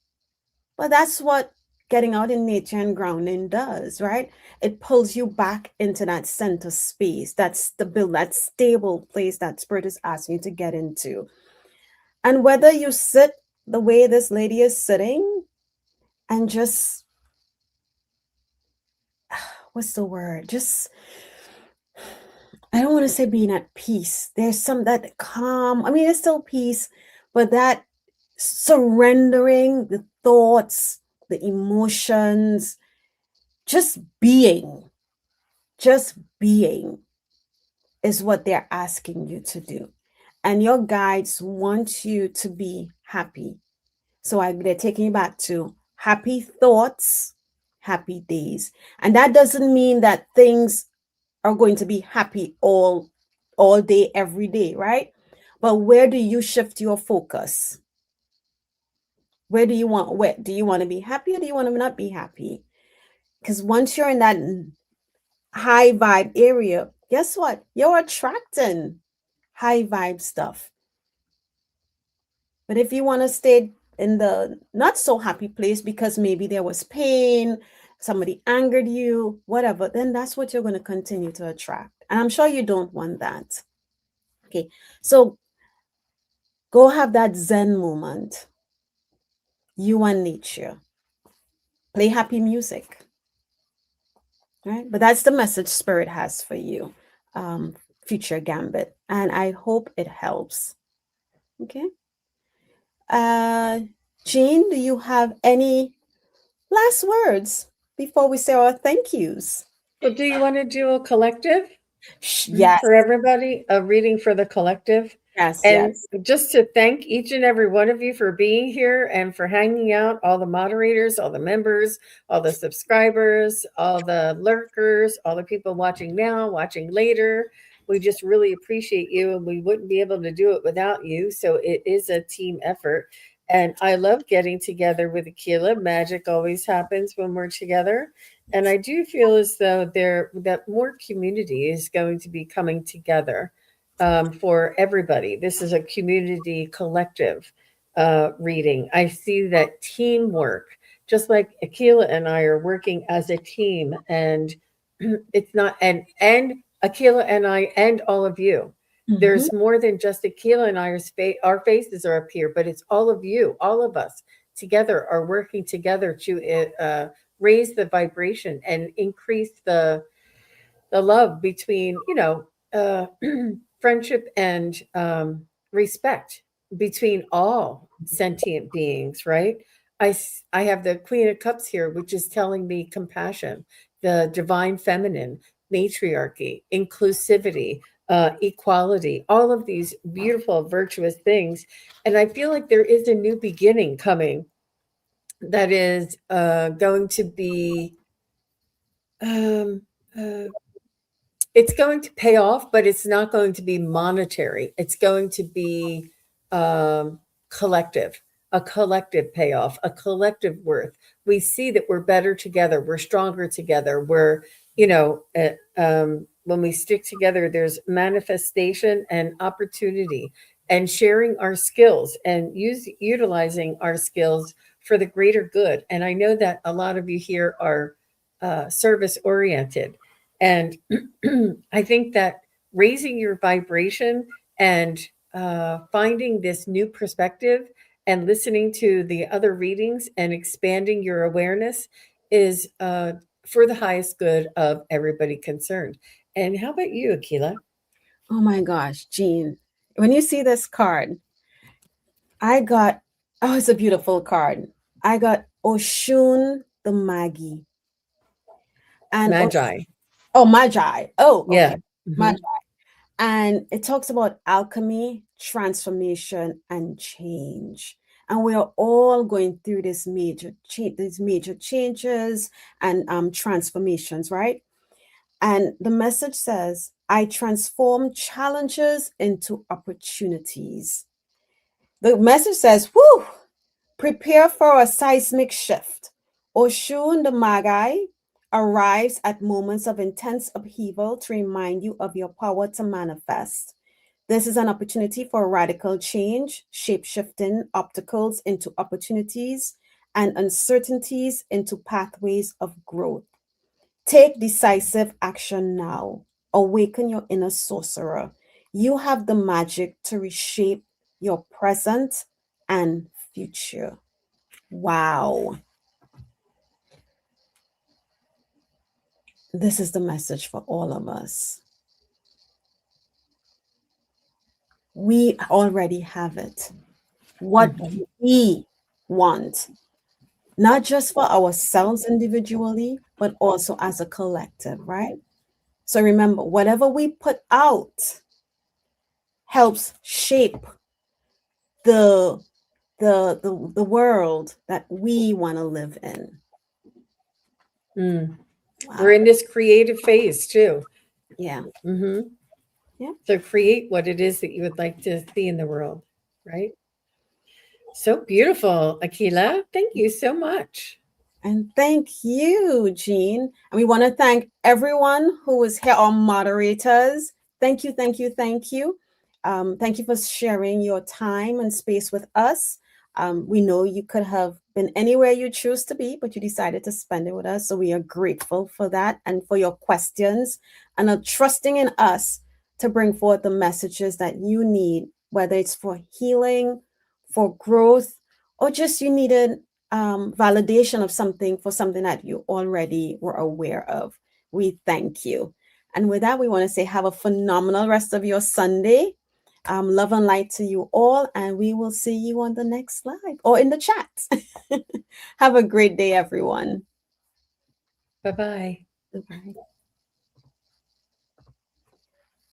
But that's what getting out in nature and grounding does, right? It pulls you back into that center space, that stable place that spirit is asking you to get into. And whether you sit the way this lady is sitting and just what's the word? Just, I don't want to say being at peace. There's some that calm. I mean, it's still peace, but that surrendering the thoughts, the emotions, just being, just being is what they're asking you to do. And your guides want you to be happy. So they're taking you back to happy thoughts, happy days. And that doesn't mean that things are going to be happy all day, every day, right? But where do you shift your focus? Where do you want to be happy or do you want to not be happy? Because once you're in that high vibe area, guess what? You're attracting high vibe stuff. But if you want to stay in the not so happy place because maybe there was pain, somebody angered you, whatever, then that's what you're going to continue to attract. And I'm sure you don't want that. Okay. So go have that Zen moment, you and nature. Play happy music, right? But that's the message Spirit has for you, um, future Gambit. And I hope it helps. Okay. Uh, Jean, do you have any last words before we say our thank yous? Well, do you want to do a collective Yes, for everybody? A reading for the collective? yes, And yes. just to thank each and every one of you for being here and for hanging out, all the moderators, all the members, all the subscribers, all the lurkers, all the people watching now, watching later. We just really appreciate you, and we wouldn't be able to do it without you. So it is a team effort. And I love getting together with Akela. Magic always happens when we're together. And I do feel as though there that more community is going to be coming together for everybody. This is a community collective reading. I see that teamwork, just like Akela and I are working as a team, and it's not and Akela and I and all of you. Mm-hmm. There's more than just Akela and I. Our faces are up here, but it's all of you, all of us together are working together to raise the vibration and increase the love between uh, friendship and respect between all sentient beings, right? I have the Queen of Cups here, which is telling me compassion, the divine feminine, matriarchy, inclusivity, equality, all of these beautiful virtuous things. And I feel like there is a new beginning coming that is going to be um, uh, it's going to pay off, but it's not going to be monetary. It's going to be um, collective, a collective payoff, a collective worth. We see that we're better together, we're stronger together. When we stick together, there's manifestation and opportunity, and sharing our skills and utilizing our skills for the greater good. And I know that a lot of you here are service oriented, and I think that raising your vibration and finding this new perspective and listening to the other readings and expanding your awareness is for the highest good of everybody concerned. And how about you, Akila? Oh my gosh, Jean. When you see this card, I got, oh, it's a beautiful card. I got Oshun the Magi. And Magi. oh, Magi. Oh, Yeah. okay. Hmm. Magi. And it talks about alchemy, transformation, and change. And we are all going through these major changes and transformations, right? And the message says, I transform challenges into opportunities. The message says, whoo, prepare for a seismic shift. Oshun the Magi arrives at moments of intense upheaval to remind you of your power to manifest. This is an opportunity for radical change, shape shifting obstacles into opportunities and uncertainties into pathways of growth. Take decisive action now. Awaken your inner sorcerer. You have the magic to reshape your present and future. Wow. This is the message for all of us. We already have it. What Mhm. we want, not just for ourselves individually, but also as a collective, right? So remember, whatever we put out helps shape the the world that we want to live in. Mm. We're Wow. in this creative phase too. Yeah. Hmm. Yeah. So create what it is that you would like to see in the world, right? So beautiful, Akela. Thank you so much. And thank you, Jean. And we want to thank everyone who was here, our moderators. Thank you, thank you, thank you. Thank you for sharing your time and space with us. We know you could have been anywhere you choose to be, but you decided to spend it with us. So we are grateful for that and for your questions and trusting in us to bring forth the messages that you need, whether it's for healing, for growth, or just you needed validation of something for something that you already were aware of. We thank you. And with that, we want to say have a phenomenal rest of your Sunday. Love and light to you all, and we will see you on the next live or in the chat. Have a great day, everyone. Bye bye. Bye.